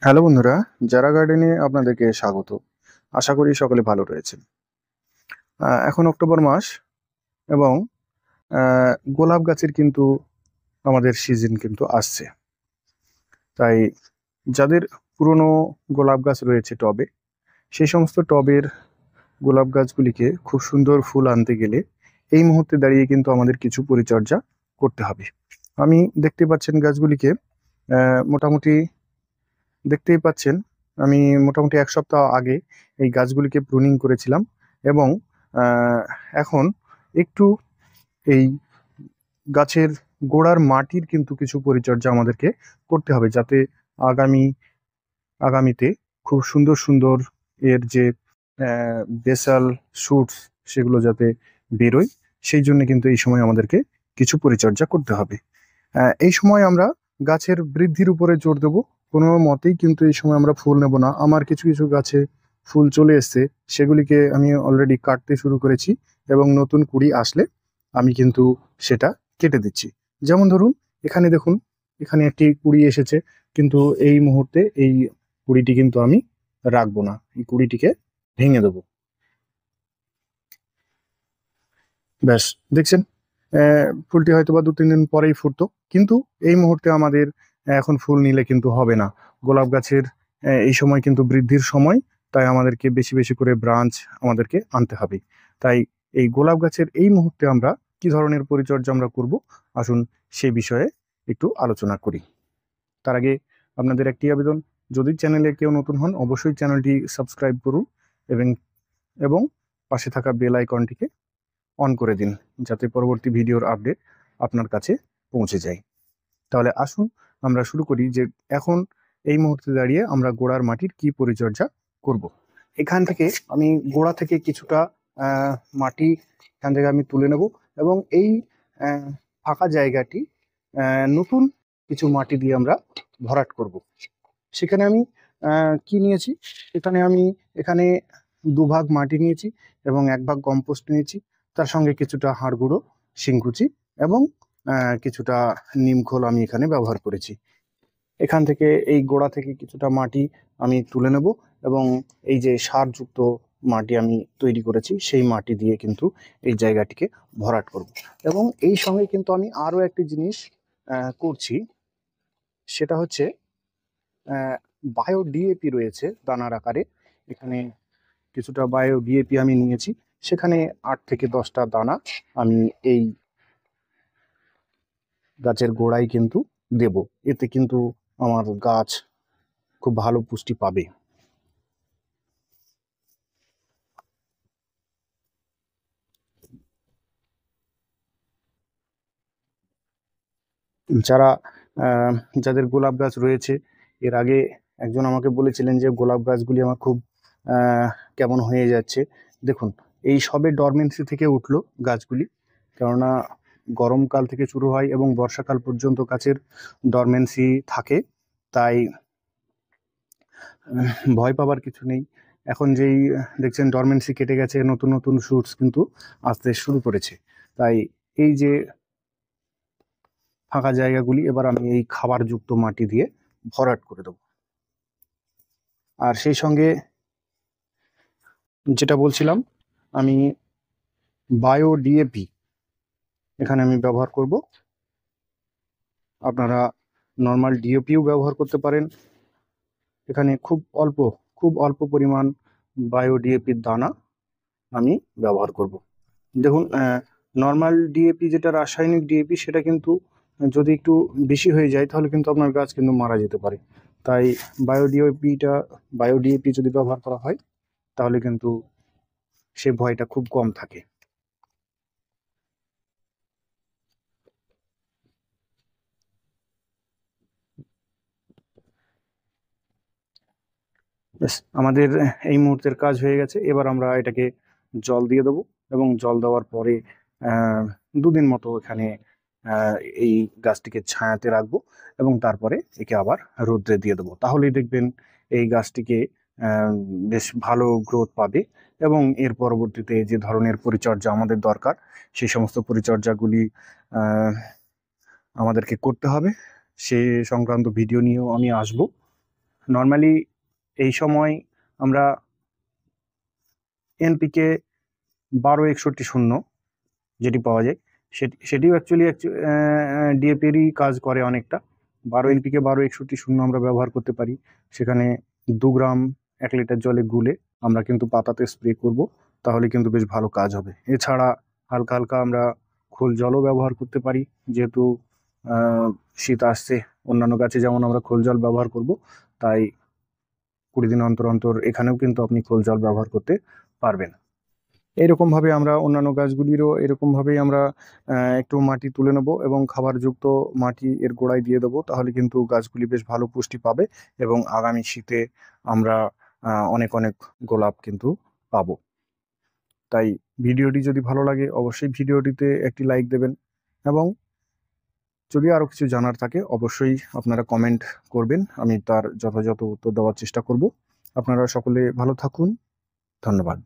Hello বন্ধুরা, যারা গার্ডেনে আপনাদেরকে স্বাগত। আশা করি সকলে ভালো রয়েছেন। এখন অক্টোবর মাস এবং গোলাপ গাছের কিন্তু আমাদের সিজন কিন্তু আসছে। তাই যাদের পুরনো গোলাপ গাছ রয়েছে টবে, সেই সমস্ত টবের গোলাপ গাছগুলিকে খুব সুন্দর ফুল আনতে গেলে এই মুহূর্তে দাঁড়িয়ে কিন্তু আমাদের কিছু পরিচর্যা করতে হবে। আমি দেখতে পাচ্ছেন গাছগুলিকে মোটামুটি দেখতেই পাচ্ছেন আমি মোটামুটি ১ সপ্তাহ আগে এই গাছগুলিকে প্রুনিং করেছিলাম এবং এখন একটু এই গাছের গোড়ার মাটির কিন্তু কিছু পরিচর্যা আমাদেরকে করতে হবে, যাতে আগামীতে খুব সুন্দর সুন্দর এর যে বেসাল শুটস সেগুলো যাতে বেরোয়, সেই জন্য কিন্তু এই সময় আমাদেরকে কিছু পরিচর্যা করতে হবে। এই সময় আমরা গাছের বৃদ্ধির উপরে জোর দেবো। কোনো মতেই কিন্তু এই সময় আমরা ফুল নেব না। আমার কিছু কিছু গাছে ফুল চলে এসছে, সেগুলিকে আমি অলরেডি কাটতে শুরু করেছি এবং নতুন কুঁড়ি আসলে আমি কিন্তু সেটা কেটে দিচ্ছি। যেমন ধরুন, এখানে দেখুন, এখানে একটি কুঁড়ি এসেছে, কিন্তু এই মুহূর্তে এই কুঁড়িটি কিন্তু আমি রাখবো না, এই কুঁড়িটিকে ভেঙে দেবো। ব্যাস, দেখছেন ফুলটি হয়তো বা ২-৩ দিন পরেই ফুটতো, কিন্তু এই মুহূর্তে আমাদের এখন ফুল নিলে কিন্তু হবে না। গোলাপ গাছের এই সময় কিন্তু বৃদ্ধির সময়, তাই আমাদেরকে বেশি বেশি করে ব্রাঞ্চ আমাদেরকে আনতে হবে। তাই এই গোলাপ গাছের এই মুহূর্তে আমরা কি ধরনের পরিচর্যা আমরা করব, আসুন সে বিষয়ে একটু আলোচনা করি। তার আগে আপনাদের একটি আবেদন, যদি চ্যানেলে কেউ নতুন হন অবশ্যই চ্যানেলটি সাবস্ক্রাইব করুন এবং এবং পাশে থাকা বেল আইকনটিকে অন করে দিন, যাতে পরবর্তী ভিডিওর আপডেট আপনার কাছে পৌঁছে যায়। তাহলে আসুন আমরা শুরু করি যে এখন এই মুহূর্তে দাঁড়িয়ে আমরা গোড়ার মাটির কি পরিচর্যা করব। এখান থেকে আমি গোড়া থেকে কিছুটা মাটি এখান থেকে আমি তুলে নেব এবং এই ফাঁকা জায়গাটি নতুন কিছু মাটি দিয়ে আমরা ভরাট করব। সেখানে আমি কি নিয়েছি, এখানে ২ ভাগ মাটি নিয়েছি এবং ১ ভাগ কম্পোস্ট নিয়েছি, তার সঙ্গে কিছুটা হাড় গুঁড়ো, শিংকুচি এবং কিছুটা নিমখোল আমি এখানে ব্যবহার করেছি। এখান থেকে এই গোড়া থেকে কিছুটা মাটি আমি তুলে নেব এবং এই যে সারযুক্ত মাটি আমি তৈরি করেছি সেই মাটি দিয়ে কিন্তু এই জায়গাটিকে ভরাট করব। এবং এই সঙ্গে কিন্তু আমি আরও একটি জিনিস করছি, সেটা হচ্ছে বায়ো ডিএপি রয়েছে দানার আকারে। এখানে কিছুটা বায়ো ডিএপি আমি নিয়েছি, সেখানে ৮ থেকে ১০টা দানা আমি এই গাছের গোড়ায় কিন্তু দেব। এতে কিন্তু আমার গাছ খুব ভালো পুষ্টি পাবে। যারা যাদের গোলাপ গাছ রয়েছে, এর আগে একজন আমাকে বলেছিলেন যে গোলাপ গাছগুলি আমার খুব কেমন হয়ে যাচ্ছে। দেখুন, এই সবে ডরমেন্সি থেকে উঠলো গাছগুলি, কেননা গরমকাল থেকে শুরু হয় এবং বর্ষাকাল পর্যন্ত গাছের ডরমেন্সি থাকে। তাই ভয় পাবার কিছু নেই। এখন যেই দেখছেন ডরমেন্সি কেটে গেছে, নতুন নতুন শুটস কিন্তু আসতে শুরু করেছে। তাই এই যে ফাঁকা জায়গাগুলি এবার আমি এই খাবারযুক্ত মাটি দিয়ে ভরাট করে দেবো। আর সেই সঙ্গে যেটা বলছিলাম, আমি বায়ো ডিএপি এখানে আমি ব্যবহার করব। আপনারা নর্মাল ডিএপিও ব্যবহার করতে পারেন। এখানে খুব অল্প পরিমাণ বায়ো ডিএপির দানা আমি ব্যবহার করব। দেখুন, নর্মাল ডিএপি যেটা রাসায়নিক ডিএপি, সেটা কিন্তু যদি একটু বেশি হয়ে যায় তাহলে কিন্তু আপনার গাছ কিন্তু মারা যেতে পারে। তাই বায়ো ডিএপি যদি ব্যবহার করা হয় তাহলে কিন্তু সে ভয়টা খুব কম থাকে। ব্যাস, আমাদের এই মুহূর্তের কাজ হয়ে গেছে। এবার আমরা এটাকে জল দিয়ে দেবো এবং জল দেওয়ার পরে ২ দিন মতো এখানে এই গাছটিকে ছায়াতে রাখবো এবং তারপরে একে আবার রোদ্রে দিয়ে দেবো। তাহলেই দেখবেন এই গাছটিকে বেশ ভালো গ্রোথ পাবে এবং এর পরবর্তীতে যে ধরনের পরিচর্যা আমাদের দরকার সেই সমস্ত পরিচর্যাগুলি আমাদেরকে করতে হবে। সে সংক্রান্ত ভিডিও নিয়েও আমি আসবো। নর্মালি এই সময় আমরা এনপিকে 12-61-0 যেটি পাওয়া যায় সেটিও অ্যাকচুয়ালি ডিএপিরই কাজ করে অনেকটা। 12 এনপিকে 12-61-0 আমরা ব্যবহার করতে পারি। সেখানে 2 গ্রাম 1 লিটার জলে গুলে আমরা কিন্তু পাতাতে স্প্রে করব, তাহলে কিন্তু বেশ ভালো কাজ হবে। এছাড়া হালকা হালকা আমরা খোল জলও ব্যবহার করতে পারি, যেহেতু শীত আসছে। অন্যান্য গাছে যেমন আমরা খোল জল ব্যবহার করব, তাই 20 দিন অন্তর অন্তর এখানেও কিন্তু আপনি খোল জল ব্যবহার করতে পারবেন। এরকমভাবে আমরা অন্যান্য গাছগুলিরও এরকমভাবেই আমরা একটু মাটি তুলে নেব এবং খাবারযুক্ত মাটি এর গোড়ায় দিয়ে দেবো, তাহলে কিন্তু গাছগুলি বেশ ভালো পুষ্টি পাবে এবং আগামী শীতে আমরা অনেক অনেক গোলাপ কিন্তু পাবো। তাই ভিডিওটি যদি ভালো লাগে অবশ্যই ভিডিওটিতে একটি লাইক দেবেন, এবং যদি আরও কিছু জানার থাকে অবশ্যই আপনারা কমেন্ট করবেন, আমি তার যথাযথ উত্তর দেওয়ার চেষ্টা করব। আপনারা সকলে ভালো থাকুন, ধন্যবাদ।